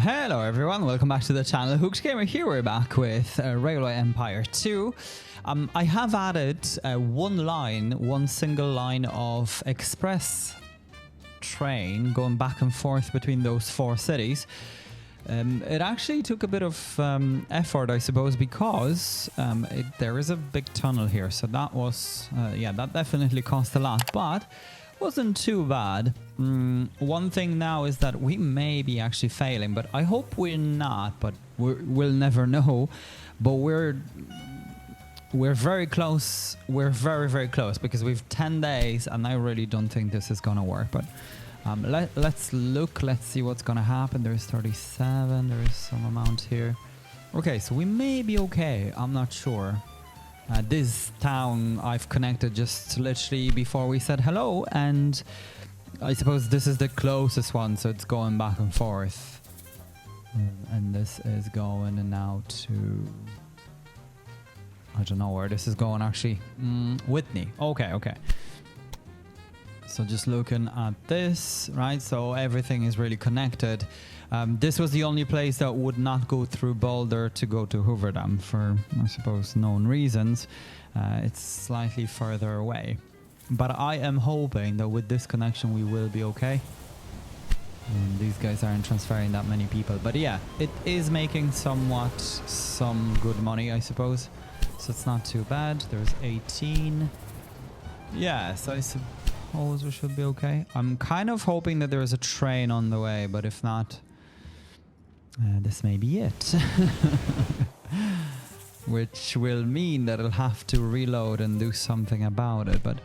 Hello everyone, welcome back to the channel. Hooked Gamer here. We're back with Railway Empire 2. I have added one single line of express train going back and forth between those four cities. It actually took a bit of effort, I suppose, because there is a big tunnel here. So that was, that definitely cost a lot, but wasn't too bad. One thing now is that we may be actually failing, but I hope we're not, but we'll never know. But we're very close. We're very close because we've 10 days and I really don't think this is gonna work. But let's look, let's see what's gonna happen. There's 37, there's some amount here. Okay, so we may be okay, I'm not sure. This town I've connected just literally before we said hello, and I suppose this is the closest one, so it's going back and forth. And this is going now to... I don't know where this is going actually. Whitney. Okay. So just looking at this, right? So everything is really connected. This was the only place that would not go through Boulder to go to Hoover Dam for, I suppose, known reasons. It's slightly further away. But I am hoping that with this connection we will be okay. These guys aren't transferring that many people. But yeah, it is making some good money, I suppose. So it's not too bad. There's 18. Yeah, so I suppose we should be okay. I'm kind of hoping that there is a train on the way, but if not... this may be it. Which will mean that I'll have to reload and do something about it, but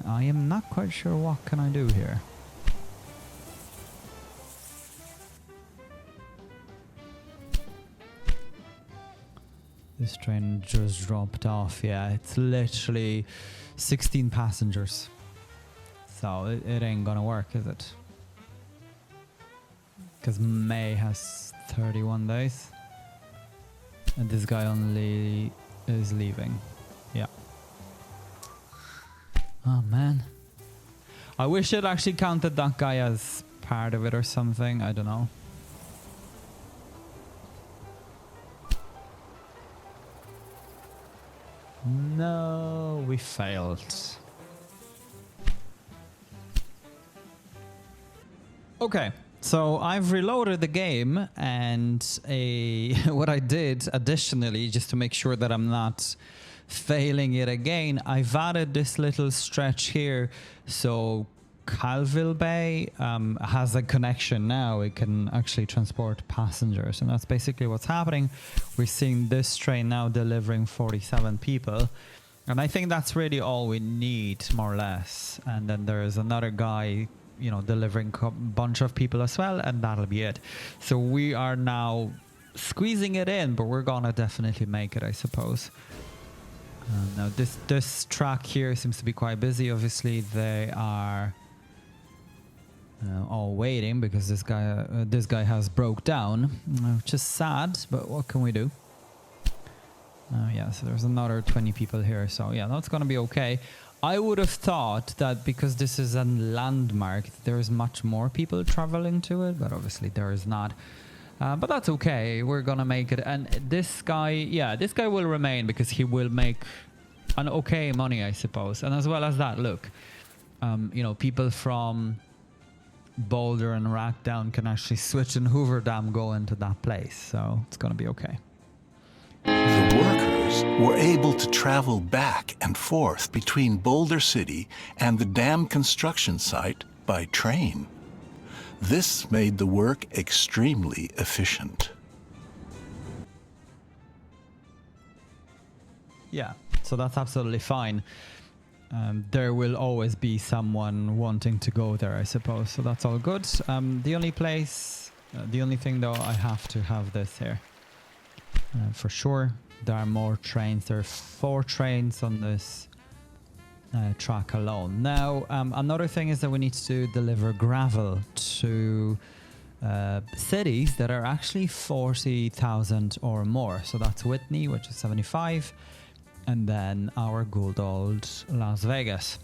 I am not quite sure what can I do here. This train just dropped off. Yeah, it's literally 16 passengers. So it ain't gonna work, is it? Because May has 31 days. And this guy only is leaving. Yeah. Oh man. I wish it actually counted that guy as part of it or something. I don't know. No, we failed. Okay. So I've reloaded the game, and what I did additionally, just to make sure that I'm not failing it again, I've added this little stretch here. So Calville Bay has a connection now. It can actually transport passengers, and that's basically what's happening. We're seeing this train now delivering 47 people. And I think that's really all we need, more or less. And then there's another guy, you know, delivering a bunch of people as well, and that'll be it. So we are now squeezing it in, but we're gonna definitely make it, I suppose. Now this track here seems to be quite busy. Obviously they are all waiting because this guy has broke down, which is sad, but what can we do? Yeah, so there's another 20 people here, so yeah, that's gonna be okay. I would have thought that because this is a landmark, there's much more people traveling to it, but obviously there is not. But that's okay. We're gonna make it. And this guy, yeah, this guy will remain because he will make an okay money, I suppose. And as well as that, look, you know, people from Boulder and Rackdown can actually switch in Hoover Dam, go into that place. So it's gonna be okay. The workers were able to travel back and forth between Boulder City and the dam construction site by train. This made the work extremely efficient. Yeah, so that's absolutely fine. There will always be someone wanting to go there, I suppose. So that's all good. The only thing though, I have to have this here. For sure, there are more trains. There are 4 trains on this track alone. Now, another thing is that we need to deliver gravel to cities that are actually 40,000 or more. So that's Whitney, which is 75, and then our good old Las Vegas.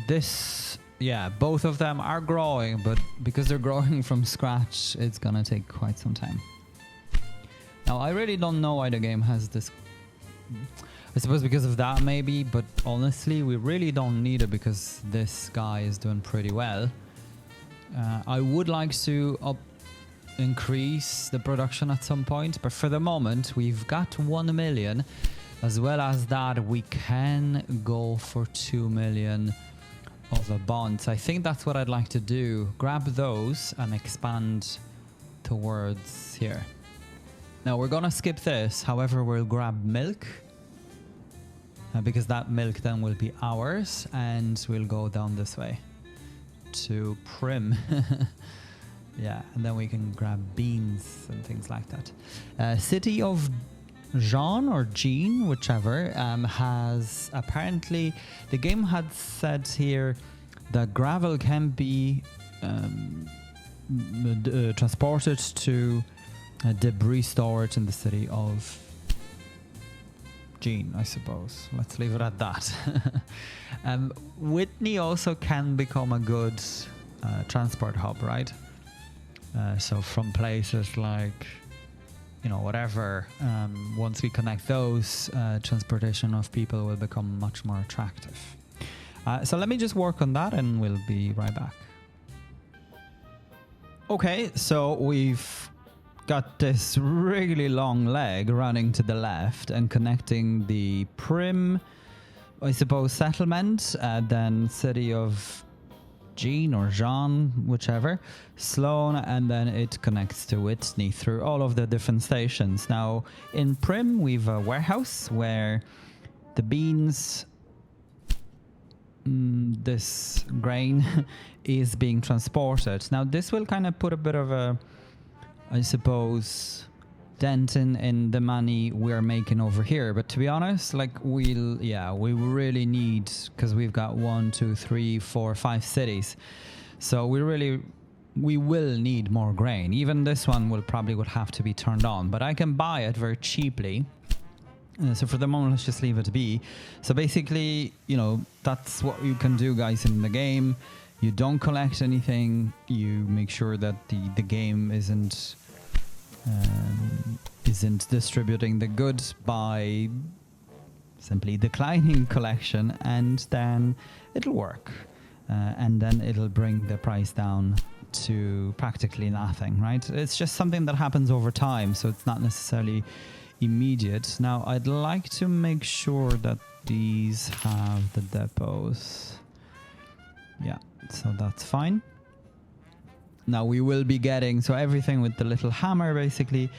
This yeah, both of them are growing, but because they're growing from scratch, it's gonna take quite some time. Now, I really don't know why the game has this. I suppose because of that maybe, but honestly, we really don't need it because this guy is doing pretty well. I would like to increase the production at some point, but for the moment, we've got 1 million. As well as that, we can go for 2 million of a bond. So I think that's what I'd like to do. Grab those and expand towards here. Now we're gonna skip this. However, we'll grab milk because that milk then will be ours, and we'll go down this way to Prim. Yeah, and then we can grab beans and things like that. City of Jean or Jean, whichever, has apparently, the game had said here that gravel can be transported to debris storage in the city of Jean, I suppose. Let's leave it at that. Whitney also can become a good transport hub, right? So from places like, you know, whatever, once we connect those, transportation of people will become much more attractive. So let me just work on that and we'll be right back. Okay, so we've got this really long leg running to the left and connecting the Prim, I suppose, settlement, then city of Jean or Jean, whichever, Sloan, and then it connects to Whitney through all of the different stations. Now, in Prim, we've a warehouse where the beans, this grain, is being transported. Now, this will kind of put a bit of a, I suppose, dent in the money we're making over here. But to be honest, like, we really need, because we've got 1, 2, 3, 4, 5 cities. So we will need more grain. Even this one would have to be turned on, but I can buy it very cheaply. So for the moment, let's just leave it be. So basically, you know, that's what you can do, guys, in the game. You don't collect anything. You make sure that the game isn't distributing the goods by simply declining collection, and then it'll work. And then it'll bring the price down to practically nothing, right? It's just something that happens over time, so it's not necessarily immediate. Now, I'd like to make sure that these have the depots. Yeah, so that's fine. Now we will be getting, so everything with the little hammer, basically,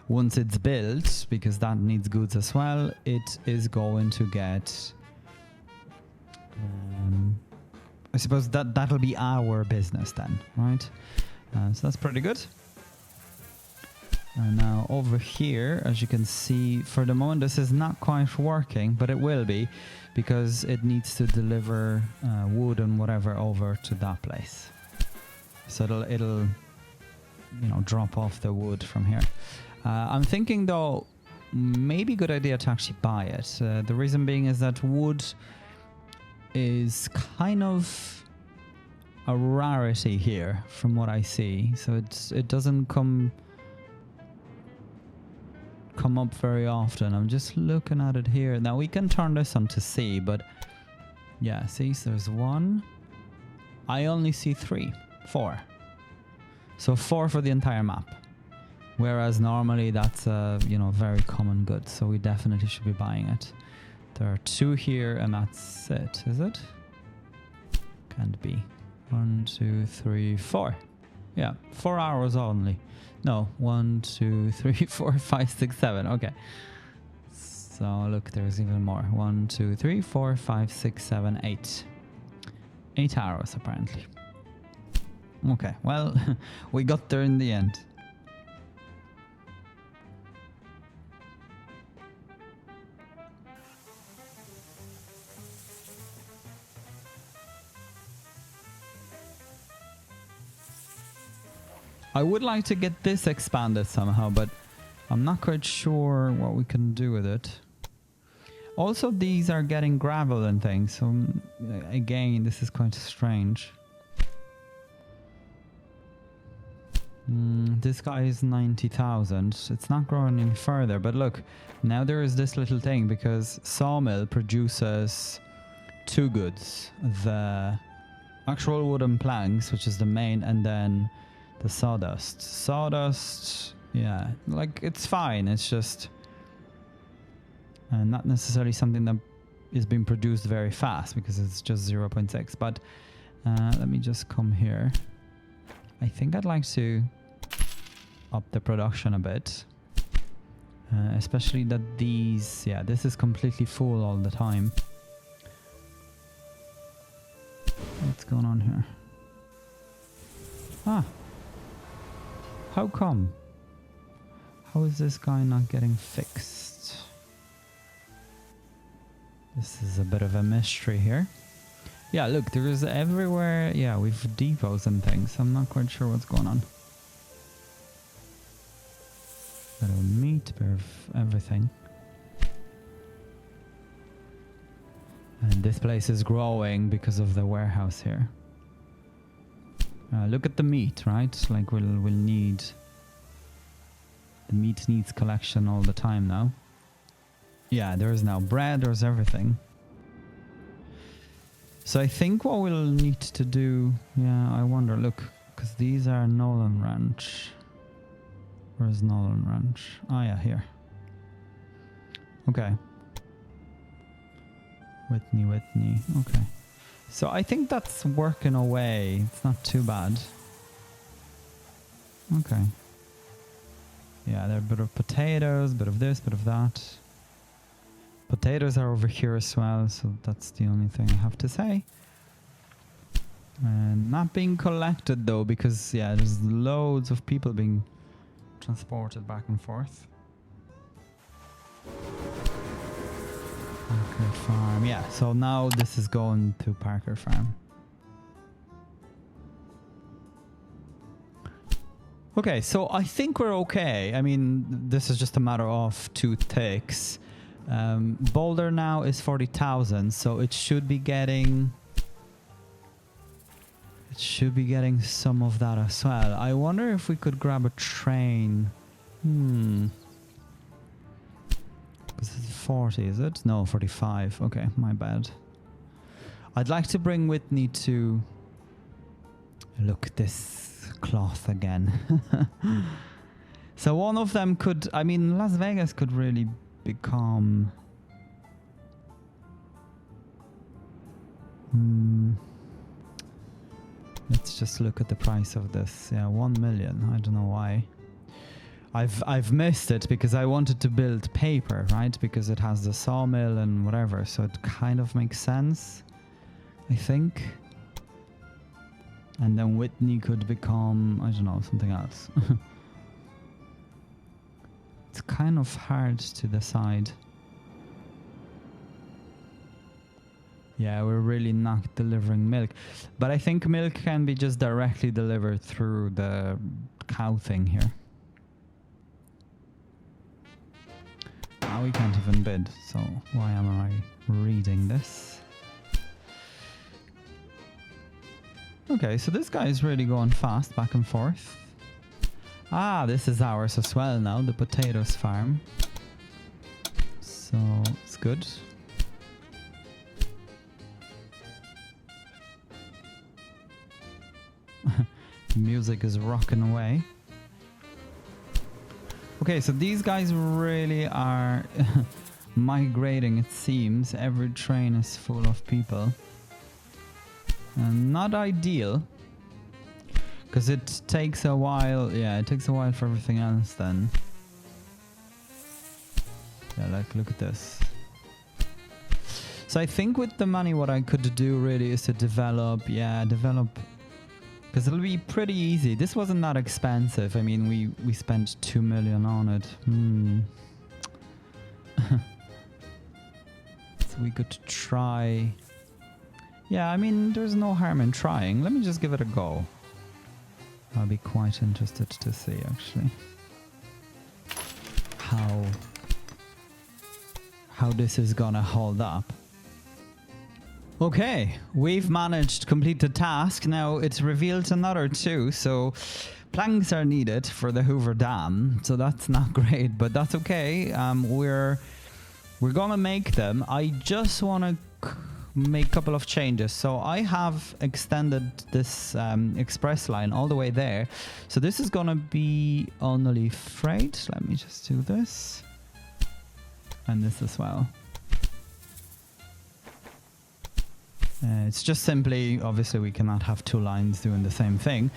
once it's built, because that needs goods as well, it is going to get, I suppose that'll be our business then, right? So that's pretty good. And now over here, as you can see, for the moment this is not quite working, but it will be, because it needs to deliver wood and whatever over to that place. So it'll you know, drop off the wood from here. I'm thinking though, maybe good idea to actually buy it. The reason being is that wood is kind of a rarity here from what I see. So it doesn't come up very often. I'm just looking at it here. Now we can turn this on to see, but yeah, see, so there's 1. I only see 3, 4. So 4 for the entire map. Whereas normally that's a, you know, very common good. So we definitely should be buying it. There are 2 here and that's it, is it? Can't be. 1, 2, 3, 4. Yeah, 4 hours only. No, 1, 2, 3, 4, 5, 6, 7. Okay. So look, there's even more. 1, 2, 3, 4, 5, 6, 7, 8. 8 hours apparently. Okay, well, we got there in the end. I would like to get this expanded somehow, but I'm not quite sure what we can do with it. Also, these are getting gravel and things, so again, this is quite strange. this guy is 90,000. It's not growing any further. But look, now there is this little thing because sawmill produces two goods. The actual wooden planks, which is the main, and then the sawdust. Sawdust, yeah, like it's fine. It's just not necessarily something that is being produced very fast because it's just 0.6. But let me just come here. I think I'd like to up the production a bit. Especially that these, yeah, this is completely full all the time. What's going on here? Ah. How come? How is this guy not getting fixed? This is a bit of a mystery here. Yeah, look, there is everywhere. Yeah, we've depots and things. I'm not quite sure what's going on. Bit of meat, bit of everything. And this place is growing because of the warehouse here. Look at the meat, right? Like we'll need... The meat needs collection all the time now. Yeah, there's now bread, there's everything. So I think what we'll need to do... Yeah, I wonder, look, because these are Nolan Ranch. Where's Nolan Ranch? Ah, yeah, here. Okay. Whitney. Okay. So I think that's working away. It's not too bad. Okay. Yeah, there are a bit of potatoes, bit of this, bit of that. Potatoes are over here as well, so that's the only thing I have to say. And not being collected though, because yeah, there's loads of people being transported back and forth. Parker Farm, yeah, so now this is going to Parker Farm. Okay, so I think we're okay. I mean, this is just a matter of 2 ticks. Boulder now is 40,000, so it should be getting... It should be getting some of that as well. I wonder if we could grab a train. This is 40, is it? No, 45. Okay, my bad. I'd like to bring Whitney to... Look, this cloth again. So one of them could... I mean, Las Vegas could really become... Let's just look at the price of this. Yeah, 1 million. I don't know why. I've missed it because I wanted to build paper, right? Because it has the sawmill and whatever, so it kind of makes sense, I think. And then Whitney could become, I don't know, something else. It's kind of hard to decide. Yeah, we're really not delivering milk. But I think milk can be just directly delivered through the cow thing here. Now we can't even bid, so why am I reading this? Okay, so this guy is really going fast, back and forth. Ah, this is ours as well now, the potatoes farm. So, it's good. Music is rocking away. Okay, so these guys really are migrating, it seems. Every train is full of people. Not ideal. Because it takes a while. Yeah, it takes a while for everything else then. Yeah, like, look at this. So I think with the money what I could do really is to develop. Because it'll be pretty easy. This wasn't that expensive. I mean, we spent 2 million on it. So we could try... Yeah, I mean, there's no harm in trying. Let me just give it a go. I'll be quite interested to see, actually. How this is gonna hold up. Okay, we've managed to complete the task. Now it's revealed another 2, so planks are needed for the Hoover Dam. So that's not great, but that's okay. We're gonna make them. I just want to make a couple of changes. So I have extended this express line all the way there. So this is gonna be only freight. Let me just do this. And this as well. It's just simply, obviously we cannot have 2 lines doing the same thing.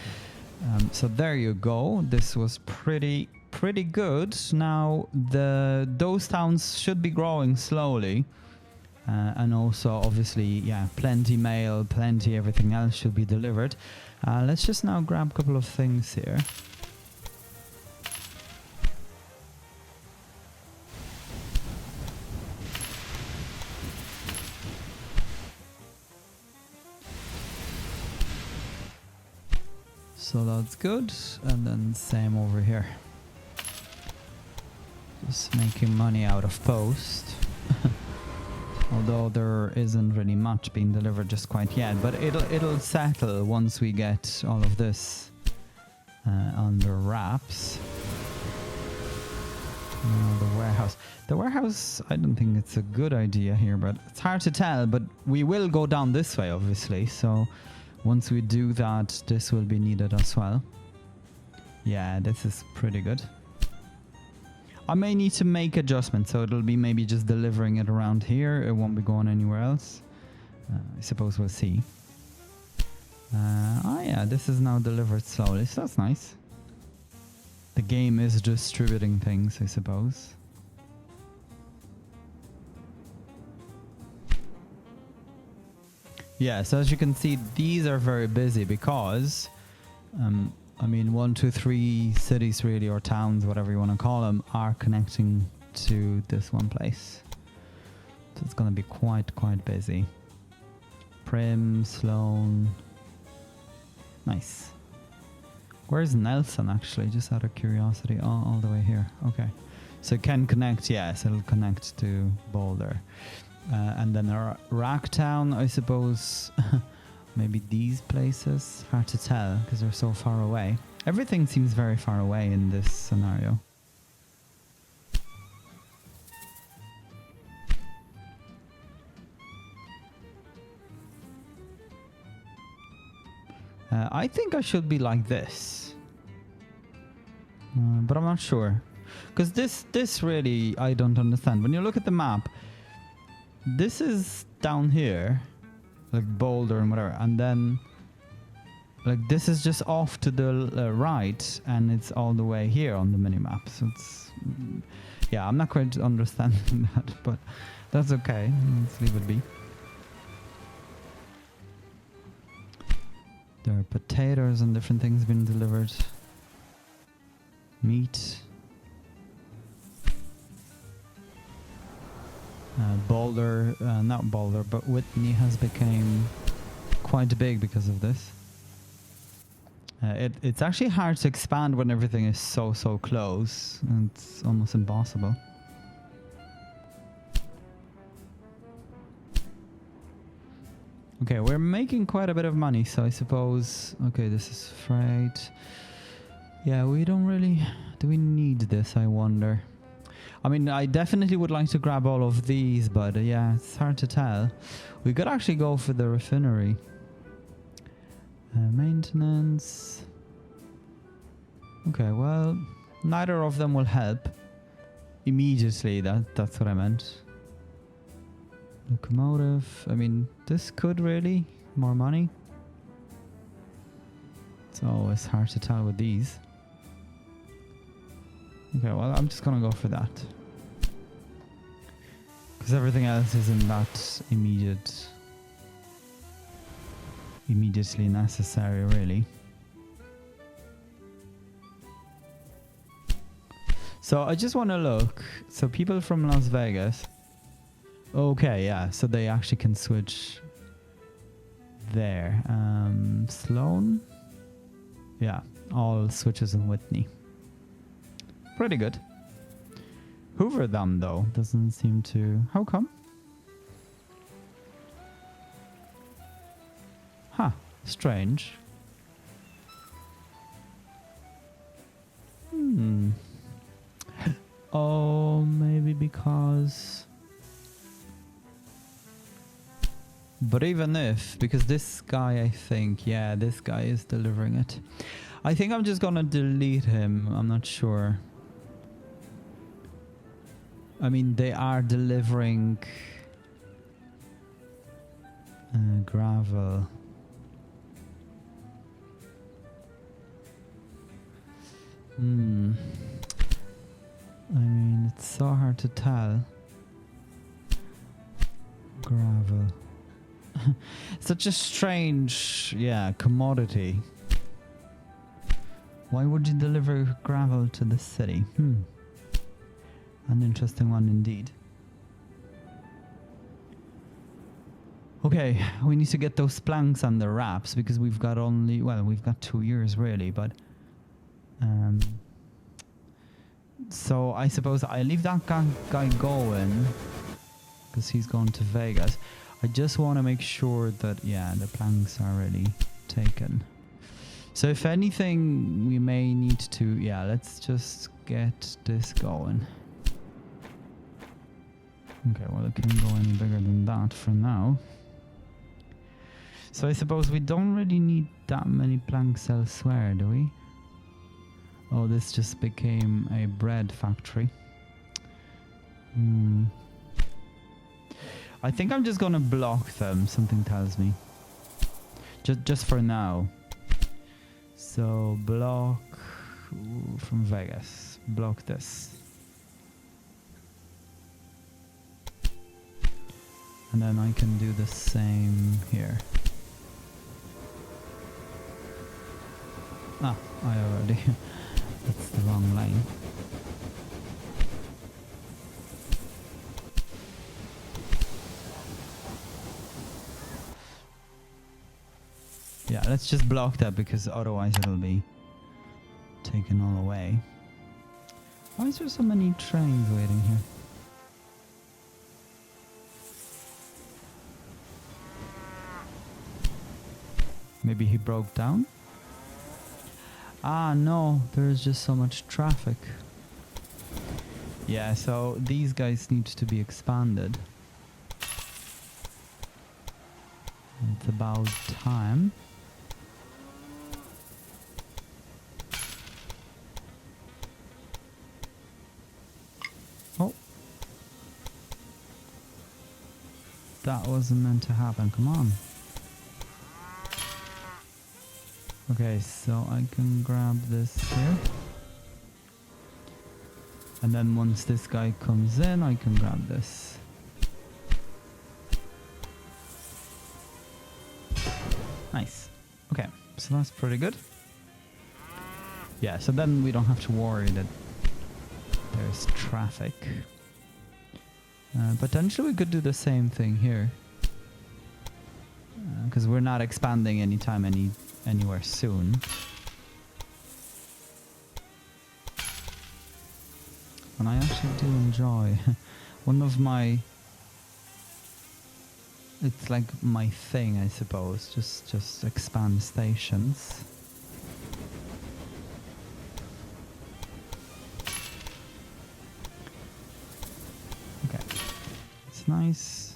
So there you go. This was pretty good. Now those towns should be growing slowly. And also obviously, yeah, plenty mail, plenty everything else should be delivered. Let's just now grab a couple of things here. So that's good, and then same over here. Just making money out of post. Although there isn't really much being delivered just quite yet, but it'll settle once we get all of this under wraps. The warehouse. The warehouse, I don't think it's a good idea here, but it's hard to tell. But we will go down this way, obviously, so once we do that, this will be needed as well. Yeah, this is pretty good. I may need to make adjustments, so it'll be maybe just delivering it around here. It won't be going anywhere else. I suppose we'll see. Oh yeah, this is now delivered slowly, so that's nice. The game is distributing things, I suppose. Yeah, so as you can see, these are very busy because, I mean, 1, 2, 3 cities really, or towns, whatever you want to call them, are connecting to this one place. So it's going to be quite busy. Prim, Sloan. Nice. Where's Nelson, actually? Just out of curiosity. Oh, all the way here. Okay. So it can connect, yes, it'll connect to Boulder. And then our Racktown, I suppose, maybe these places. Hard to tell because they're so far away. Everything seems very far away in this scenario. I think I should be like this. But I'm not sure. Because this really, I don't understand. When you look at the map, this is down here, like Boulder and whatever, and then like this is just off to the right, and it's all the way here on the minimap. So it's, yeah, I'm not quite understanding that, but that's okay. Let's leave it be. There are potatoes and different things being delivered. Meat. Boulder, not Boulder, but Whitney has become quite big because of this. It's actually hard to expand when everything is so close. It's almost impossible. Okay, we're making quite a bit of money, so I suppose... Okay, this is freight. Yeah, we don't really... Do we need this, I wonder? I mean, I definitely would like to grab all of these, but yeah, it's hard to tell. We could actually go for the refinery. Maintenance. Okay, well, neither of them will help immediately. That's what I meant. Locomotive. I mean, this could really more money. It's always hard to tell with these. Okay, well, I'm just gonna go for that. Because everything else isn't that immediately necessary, really. So I just want to look. So people from Las Vegas. Okay, yeah, so they actually can switch there. Sloan? Yeah, all switches in Whitney. Pretty good. Hoover Dam, though, doesn't seem to... How come? Strange. Oh, maybe because... But even if, because this guy, I think, yeah, this guy is delivering it. I think I'm just gonna delete him. I'm not sure. I mean, they are delivering gravel. I mean, it's so hard to tell. Gravel. Such a strange, yeah, commodity. Why would you deliver gravel to the city? An interesting one indeed. Okay, we need to get those planks under wraps because we've got only, well, we've got 2 years really, but so I suppose I leave that guy going because he's going to Vegas. I just want to make sure that, yeah, the planks are already taken. So if anything, we may need to, yeah, let's just get this going. Okay, well, it can't go any bigger than that for now. So I suppose we don't really need that many planks elsewhere, do we? Oh, this just became a bread factory. I think I'm just gonna block them, something tells me. Just for now. So block from Vegas. Block this. And then I can do the same here. Ah, I already... That's the wrong line. Yeah, let's just block that because otherwise it'll be taken all away. Why is there so many trains waiting here? Maybe he broke down? Ah, no, there's just so much traffic. Yeah, so these guys need to be expanded. It's about time. Oh. That wasn't meant to happen, come on. Okay, so I can grab this here. And then once this guy comes in, I can grab this. Nice. Okay, so that's pretty good. Yeah, so then we don't have to worry that there's traffic. Potentially we could do the same thing here. Because we're not expanding anywhere soon. And I actually do enjoy one of my... It's like my thing, I suppose. Just expand stations. Okay, it's nice.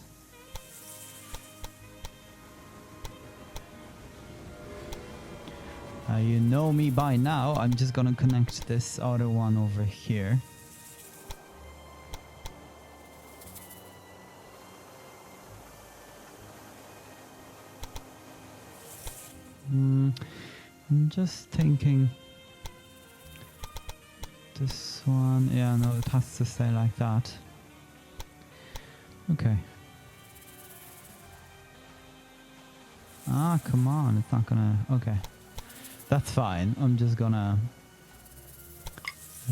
You know me by now. I'm just gonna connect this other one over here. I'm just thinking this one, yeah, no, it has to stay like that. Okay. Ah, come on, it's not gonna, okay. That's fine, I'm just gonna,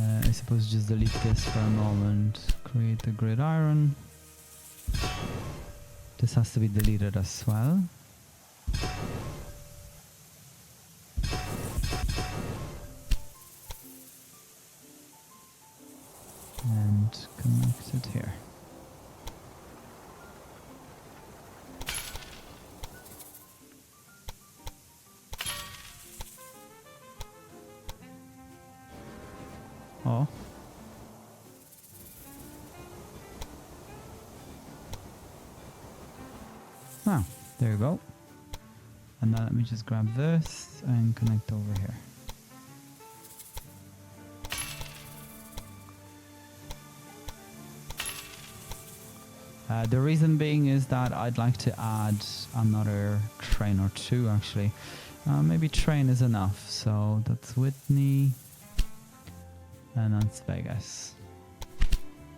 I suppose just delete this for a moment, create the gridiron. This has to be deleted as well. And connect it here. Oh. Now, there you go. And now let me just grab this and connect over here. The reason being is that I'd like to add another train or two actually. Maybe train is enough. So that's Whitney and that's Vegas.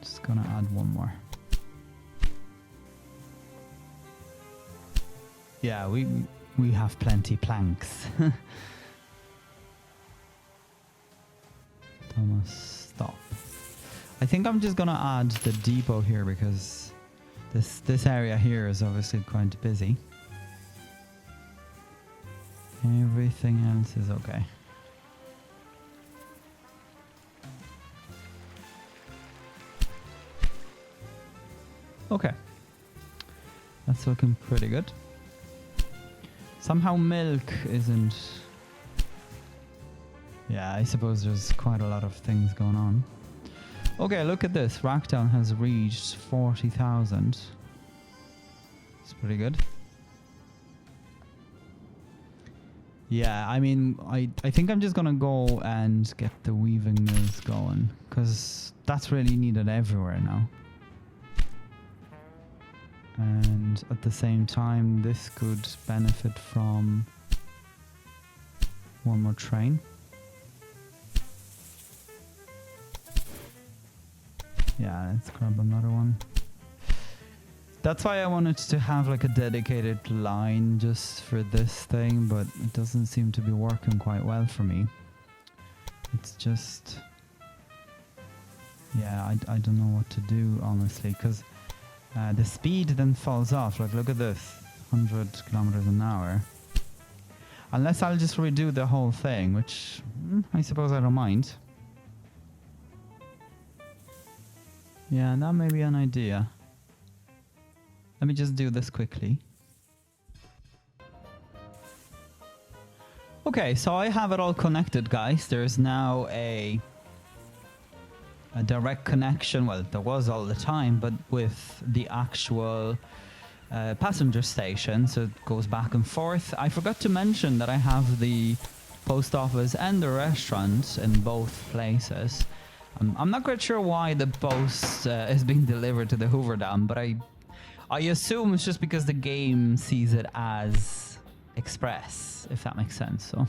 Just gonna add one more. Yeah, we have plenty planks. Thomas, stop. I think I'm just gonna add the depot here because this area here is obviously quite busy. Everything else is okay. Okay. That's looking pretty good. Somehow milk isn't... Yeah, I suppose there's quite a lot of things going on. Okay, look at this. Rackdown has reached 40,000. It's pretty good. Yeah, I mean, I think I'm just gonna go and get the weaving mills going, because that's really needed everywhere now. And at the same time, this could benefit from one more train. Yeah, let's grab another one. That's why I wanted to have like a dedicated line just for this thing, but it doesn't seem to be working quite well for me. It's just... Yeah, I don't know what to do, honestly, because the speed then falls off. Like, look at this, 100 kilometers an hour. Unless I'll just redo the whole thing, which I suppose I don't mind. Yeah, that may be an idea. Let me just do this quickly. Okay, so I have it all connected, guys. There's now a direct connection. Well, there was all the time, but with the actual passenger station, so it goes back and forth. I forgot to mention that I have the post office and the restaurant in both places. I'm not quite sure why the post is being delivered to the Hoover Dam, but I assume it's just because the game sees it as express, if that makes sense. So,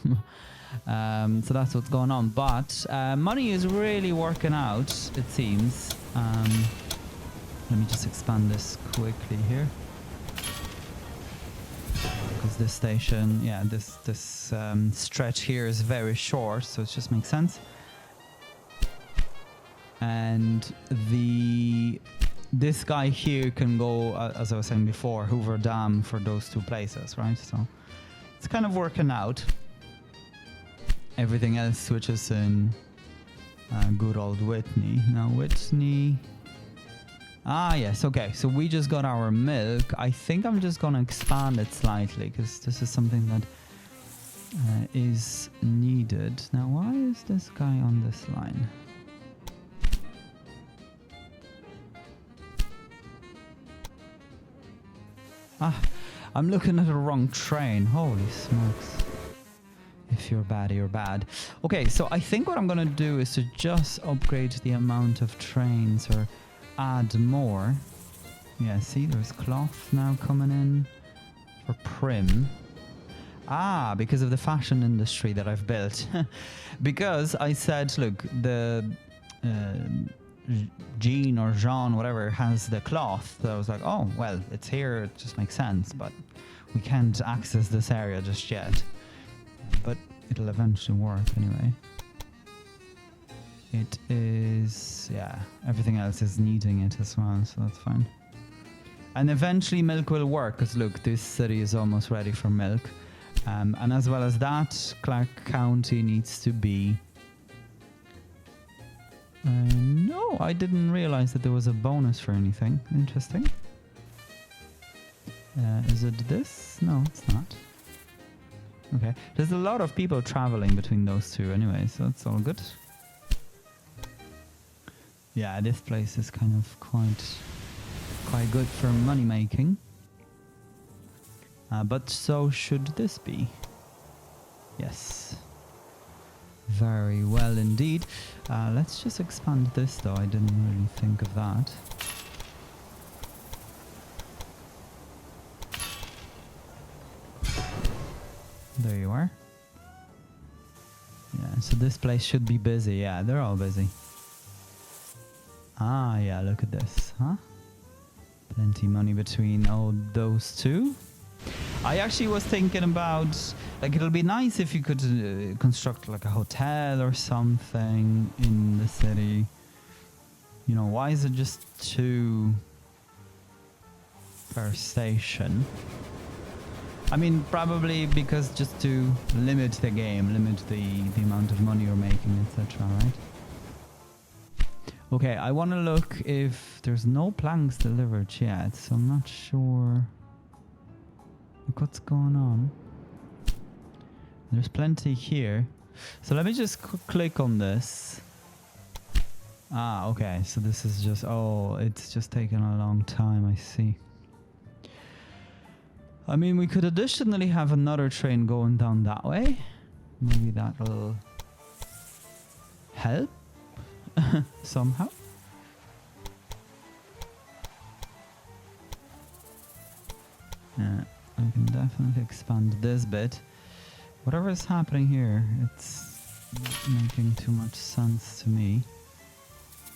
so that's what's going on. But money is really working out, it seems. Let me just expand this quickly here, because this station, yeah, this stretch here is very short, so it just makes sense. And this guy here can go, as I was saying before, Hoover Dam for those two places, right? So it's kind of working out. Everything else switches in good old Whitney. Now Whitney... Ah, yes, okay. So we just got our milk. I think I'm just going to expand it slightly, because this is something that is needed. Now, why is this guy on this line? Ah, I'm looking at the wrong train. Holy smokes. If you're bad, you're bad. Okay, so I think what I'm going to do is to just upgrade the amount of trains or add more. Yeah, see, there's cloth now coming in for Prim. Ah, because of the fashion industry that I've built. Because I said, look, the... Jean or Jean, whatever, has the cloth. So I was like, oh, well, it's here, it just makes sense, but we can't access this area just yet. But it'll eventually work anyway. It is, yeah, everything else is needing it as well, so that's fine. And eventually milk will work, because look, this city is almost ready for milk. And as well as that, Clark County needs to be... no, I didn't realize that there was a bonus for anything. Interesting. Is it this? No, it's not. Okay. There's a lot of people traveling between those two anyway, so it's all good. Yeah, this place is kind of quite good for money making. But so should this be. Yes. Very well indeed. Let's just expand this though. I didn't really think of that. There you are. Yeah, so this place should be busy. Yeah, they're all busy. Ah, yeah, look at this, huh? Plenty money between all those two. I actually was thinking about, like, it'll be nice if you could construct like a hotel or something in the city. You know, why is it just 2 per station? I mean, probably because just to limit the game, limit the amount of money you're making, etc., right? Okay, I want to look if there's no planks delivered yet, so I'm not sure what's going on. There's plenty here. So let me just click on this. Ah, okay, so this is just, oh, it's just taken a long time, I see. I mean, we could additionally have another train going down that way. Maybe that'll help somehow. Yeah, I can definitely expand this bit. Whatever is happening here, it's not making too much sense to me.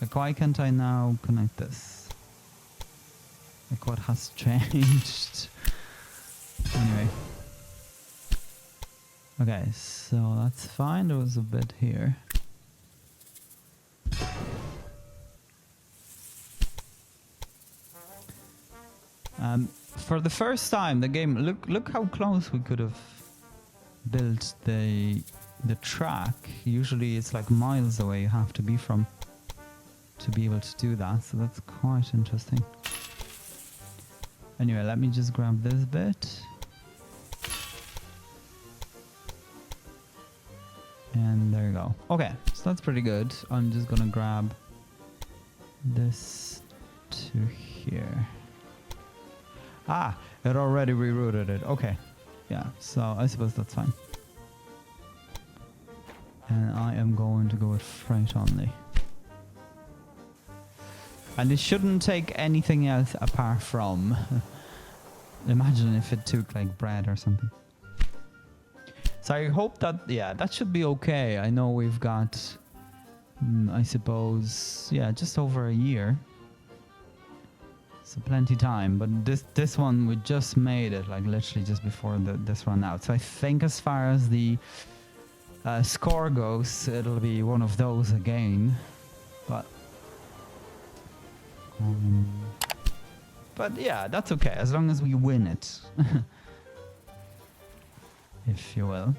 Like, why can't I now connect this? Like, what has changed? Anyway. Okay, so that's fine. There was a bit here. For the first time, the game, look how close we could have built the track. Usually it's like miles away you have to be from to be able to do that, so that's quite interesting. Anyway, let me just grab this bit. And there you go. Okay, so that's pretty good. I'm just gonna grab this to here. Ah, it already rerouted it. Okay. Yeah, so I suppose that's fine. And I am going to go with freight only. And it shouldn't take anything else apart from... Imagine if it took like bread or something. So I hope that, yeah, that should be okay. I know we've got, I suppose, yeah, just over a year. So plenty time, but this one, we just made it, like literally just before this run out. So I think as far as the score goes, it'll be one of those again. But yeah, that's okay, as long as we win it. If you will.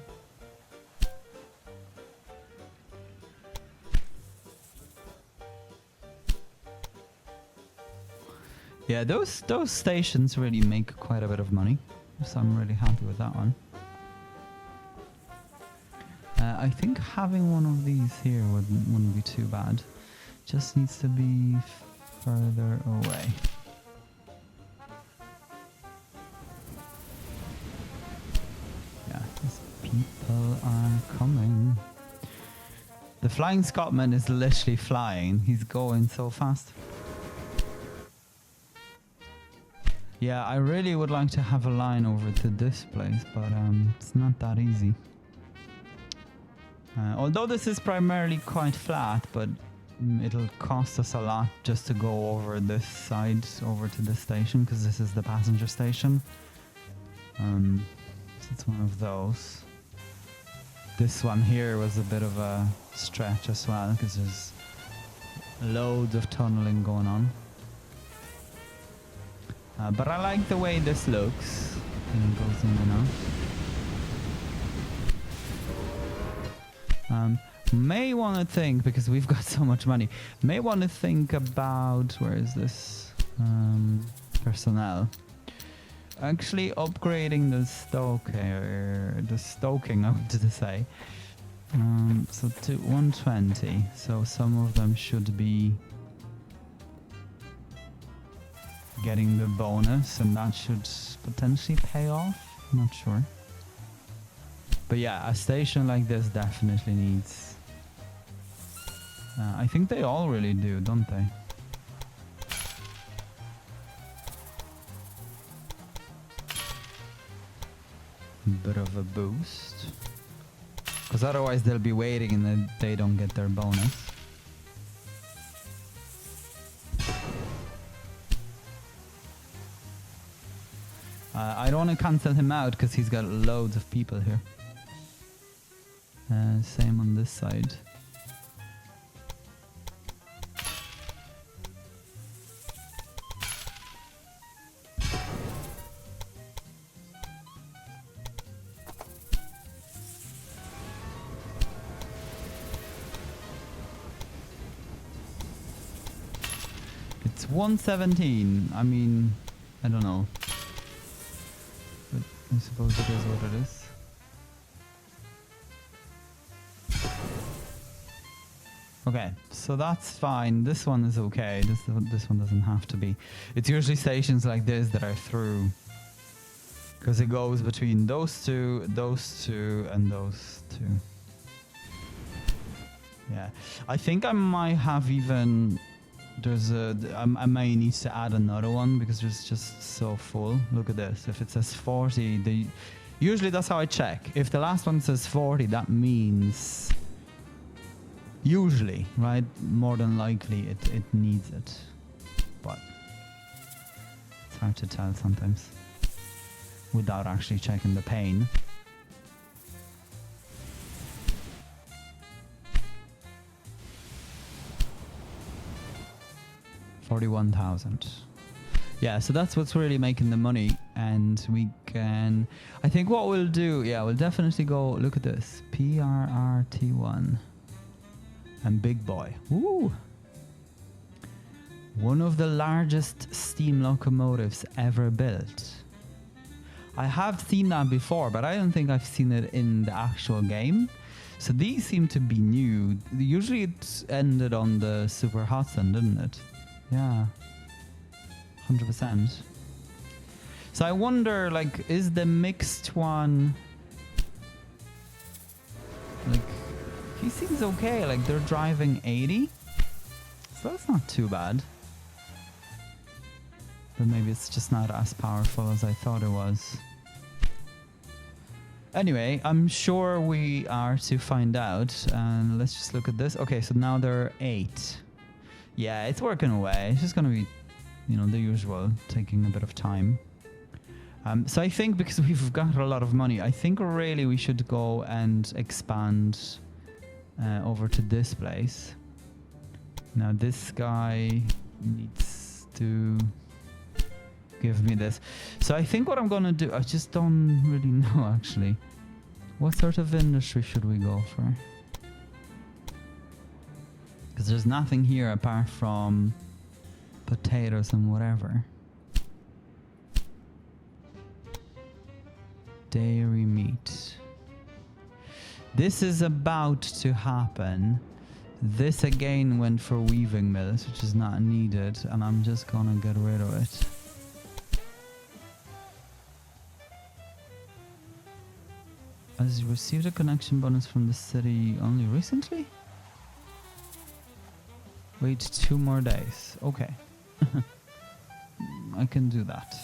Yeah, those stations really make quite a bit of money, so I'm really happy with that one. I think having one of these here wouldn't be too bad. Just needs to be further away. Yeah, these people are coming. The Flying Scotsman is literally flying. He's going so fast. Yeah, I really would like to have a line over to this place, but it's not that easy. Although this is primarily quite flat, but it'll cost us a lot just to go over this side, over to this station, because this is the passenger station. So it's one of those. This one here was a bit of a stretch as well, because there's loads of tunneling going on. But I like the way this looks. It goes in and out. May want to think, because we've got so much money, may want to think about, where is this? Personnel. Actually upgrading the stoking, I wanted to say. So to 120, so some of them should be getting the bonus, and that should potentially pay off. I'm not sure. But yeah, a station like this definitely needs... I think they all really do, don't they? Bit of a boost. Because otherwise they'll be waiting and then they don't get their bonus. I don't want to cancel him out because he's got loads of people here. Same on this side. It's 117. I mean, I don't know. But I suppose it is what it is. Okay, so that's fine. This one is okay. This one doesn't have to be. It's usually stations like this that are through. Because it goes between those two, and those two. Yeah. I think I might have even... I may need to add another one because it's just so full. Look at this. If it says 40, usually that's how I check. If the last one says 40, that means... Usually, right? More than likely it needs it. But it's hard to tell sometimes without actually checking the pane. $41,000. Yeah, so that's what's really making the money, and we can... I think what we'll do, yeah, we'll definitely go... Look at this. PRRT1. And big boy. Woo! One of the largest steam locomotives ever built. I have seen that before, but I don't think I've seen it in the actual game. So these seem to be new. Usually it ended on the Super Hudson, didn't it? Yeah. 100%. So I wonder, like, is the mixed one... Like... He seems okay, like they're driving 80. So that's not too bad. But maybe it's just not as powerful as I thought it was. Anyway, I'm sure we are to find out. And let's just look at this. Okay, so now there are 8. Yeah, it's working away. It's just going to be, you know, the usual, taking a bit of time. So I think because we've got a lot of money, I think really we should go and expand... over to this place. Now this guy needs to give me this. So I think what I'm gonna do, I just don't really know actually. What sort of industry should we go for? Because there's nothing here apart from potatoes and whatever. Dairy meat. This is about to happen. This again went for weaving mills, which is not needed, and I'm just gonna get rid of it. Has received a connection bonus from the city only recently? Wait 2 more days. Okay. I can do that.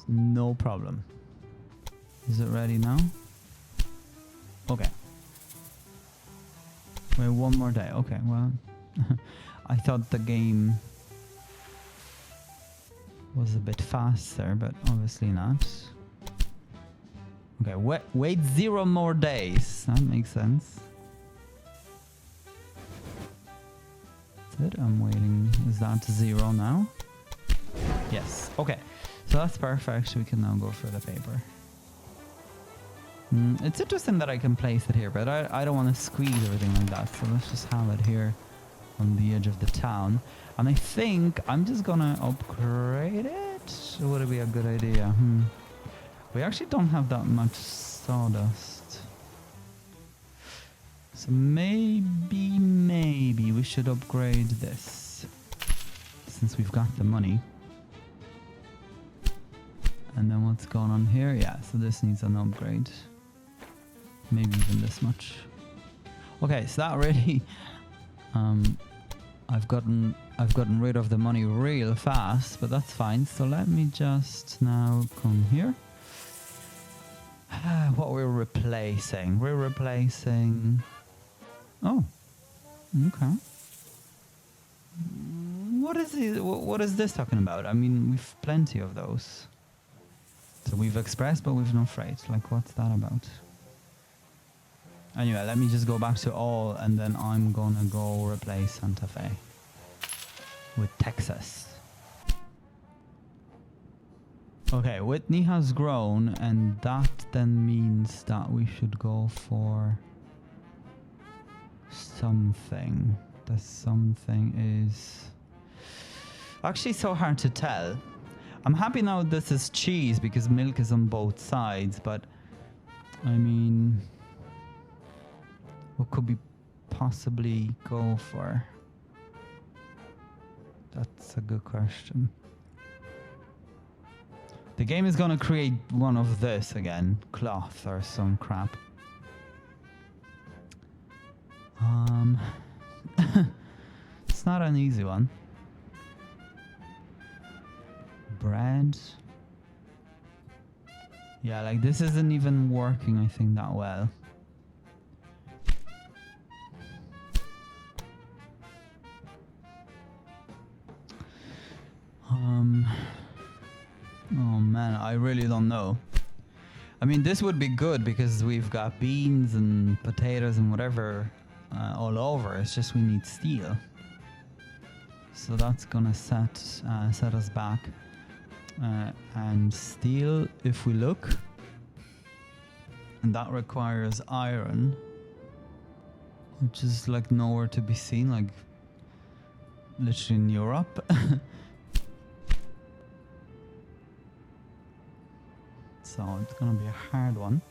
No problem. Is it ready now? Okay. Wait, 1 more day. Okay, well, I thought the game was a bit faster, but obviously not. Okay, wait 0 more days. That makes sense. That's it. I'm waiting. Is that 0 now? Yes. Okay. So that's perfect. We can now go for the paper. It's interesting that I can place it here, but I don't want to squeeze everything like that. So let's just have it here on the edge of the town. And I think I'm just gonna upgrade it. Would it be a good idea? We actually don't have that much sawdust. So maybe we should upgrade this since we've got the money. And then what's going on here? Yeah, so this needs an upgrade. Maybe even this much. Okay, so that really I've gotten rid of the money real fast, but that's fine. So let me just now come here. What we're replacing? We're replacing. Oh, okay. What is it? What is this talking about? I mean, we've plenty of those. So we've express, but we've no freight. Like, what's that about? Anyway, let me just go back to all, and then I'm gonna go replace Santa Fe with Texas. Okay, Whitney has grown, and that then means that we should go for something. The something is actually so hard to tell. I'm happy now this is cheese because milk is on both sides, but I mean, what could we possibly go for? That's a good question. The game is gonna create one of this again, cloth or some crap. It's not an easy one. Bread. Yeah, like this isn't even working, I think, that well. Oh man, I really don't know. I mean, this would be good because we've got beans and potatoes and whatever all over. It's just we need steel. So that's gonna set us back. And steel, if we look, and that requires iron, which is like nowhere to be seen, like literally in Europe. So it's gonna be a hard one.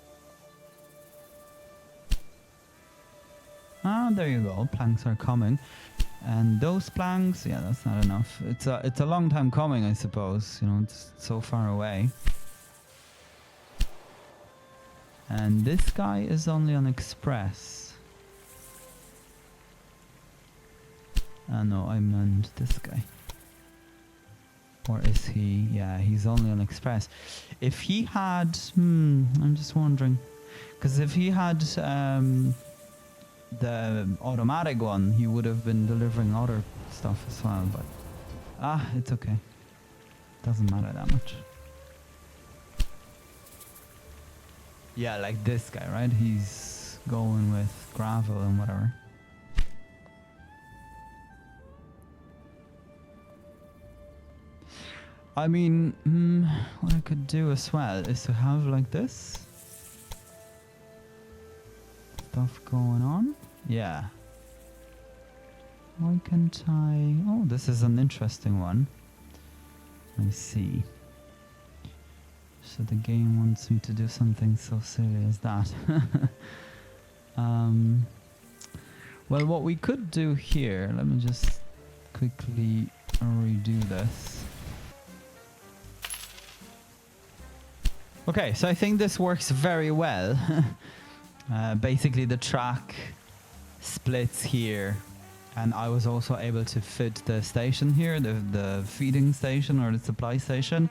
Ah, there you go. Planks are coming. And those planks, yeah, that's not enough. It's a long time coming, I suppose. You know, it's so far away. And this guy is only on express. No, I meant this guy. Or is he? Yeah, he's only on express. If he had, I'm just wondering, because if he had the automatic one, he would have been delivering other stuff as well. But it's okay. Doesn't matter that much. Yeah, like this guy, right? He's going with gravel and whatever. I mean, what I could do as well is to have like this stuff going on. Yeah. Why can't I? Oh, this is an interesting one. I see. So the game wants me to do something so silly as that. Well, what we could do here, let me just quickly redo this. Okay, so I think this works very well. Basically the track splits here, and I was also able to fit the station here, the feeding station or the supply station.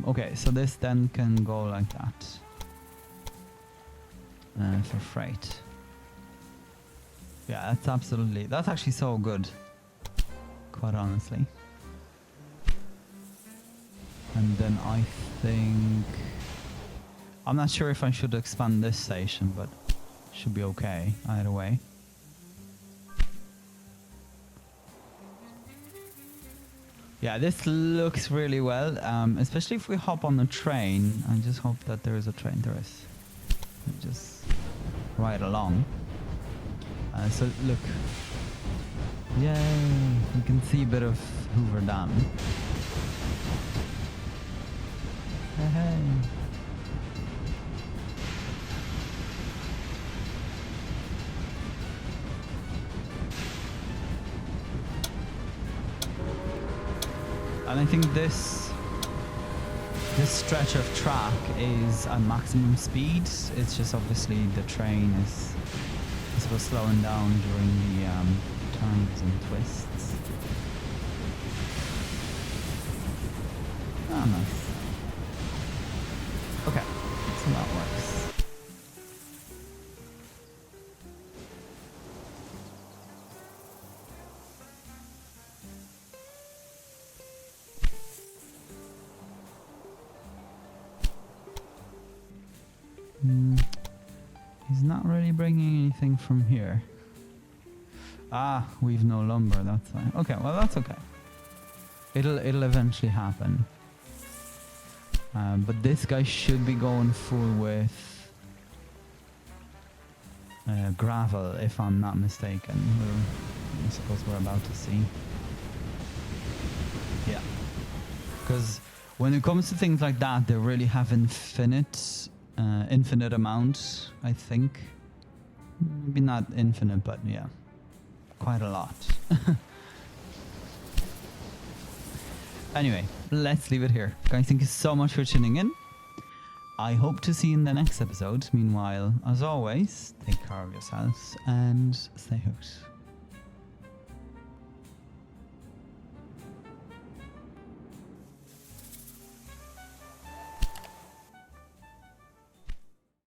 Okay, so this then can go like that for freight. Yeah, that's actually so good, quite honestly. And then I think, I'm not sure if I should expand this station, but should be okay either way. Yeah, this looks really well, especially if we hop on the train. I just hope that there is a train. There is. Just ride along. So look. Yay! You can see a bit of Hoover Dam. Hey. And I think this stretch of track is at maximum speed. It's just obviously the train is supposed to slowing down during the turns and twists. Oh, nice. Okay, so that works. He's not really bringing anything from here. Ah, we've no lumber, that's fine. Okay, well that's okay. It'll eventually happen. But this guy should be going full with gravel, if I'm not mistaken. I suppose we're about to see. Yeah. Because when it comes to things like that, they really have infinite amount, I think. Maybe not infinite, but yeah, quite a lot. Anyway, let's leave it here. Guys, thank you so much for tuning in. I hope to see you in the next episode. Meanwhile, as always, take care of yourselves and stay hooked.